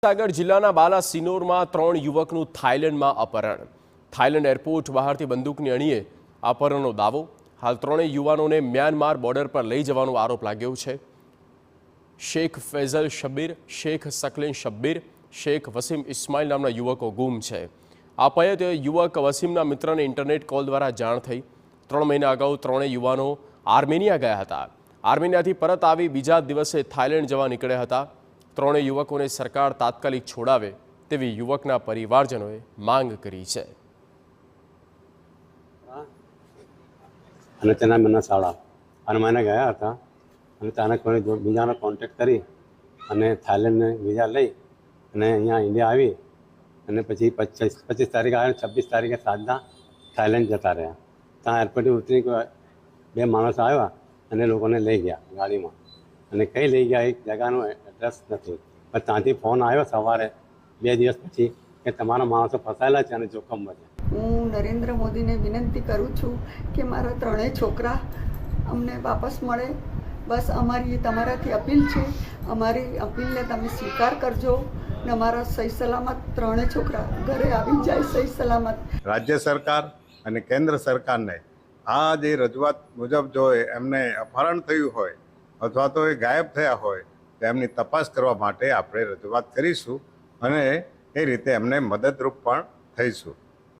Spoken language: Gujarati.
મહીસાગર જિલ્લાના બાલાસિનોરમાં 3 યુવકનું થાઇલેન્ડમાં અપહરણ. થાઇલેન્ડ એરપોર્ટ બહારથી બંદૂકની અણીએ અપહરણનો દાવો. હાલ 3 યુવાનોને મ્યાનમાર બોર્ડર પર લઈ જવાનો આરોપ લાગ્યો છે. શેખ ફૈઝલ શબ્બીર, શેખ સકલીન શબ્બીર, શેખ વસીમ ઇસ્માઇલ નામના યુવકો ગુમ છે. અપાયત યુવક વસીમના મિત્રને ઇન્ટરનેટ કોલ દ્વારા જાણ થઈ. 3 મહિના અગાઉ 3 યુવાનો આર્મેનિયા ગયા હતા. આર્મેનિયાથી પરત આવી બીજા દિવસે થાઇલેન્ડ જવા નીકળ્યા હતા. 3 યુવકોને સરકાર તાત્કાલિક છોડાવે તેવી યુવકના પરિવારજનોએ માંગ કરી છે. અને તેના મહિના સાડા અને મને ગયા હતા અને ત્યાંને કોઈ બીજાનો કોન્ટેક્ટ કરી અને થાઇલેન્ડને વિઝા લઈ અને અહીંયા ઇન્ડિયા આવી અને પછી 25 તારીખે આવ્યા, 26 તારીખે સાંજના થાઇલેન્ડ જતા રહ્યા. ત્યાં એરપોર્ટે ઉતરી 2 માણસ આવ્યા અને લોકોને લઈ ગયા ગાડીમાં અને કઈ લઈ ગયા એક જગાનું એડ્રેસ નથી. પણ ત્યાંથી ફોન આવ્યો સવારે 2 દિવસ પછી કે તમારા માણસો ફસાયેલા છે અને જોખમમાં છે. હું નરેન્દ્ર મોદીને વિનંતી કરું છું કે મારા 3 છોકરા અમને વાપસ મળે. બસ અમારી તમારાથી અપીલ છે. અમારી અપીલને તમે સ્વીકાર કરજો ને અમારા સહી સલામત 3 છોકરા ઘરે આવી જાય સહી સલામત. રાજ્ય સરકાર અને કેન્દ્ર સરકારને આ જે રજૂઆત મુજબ જો એમને અપહરણ થયું હોય અથવા તો એ ગાયબ થયા હોય તો એમની તપાસ કરવા માટે આપણે રજૂઆત કરીશું અને એ રીતે એમને મદદરૂપ પણ થઈશું.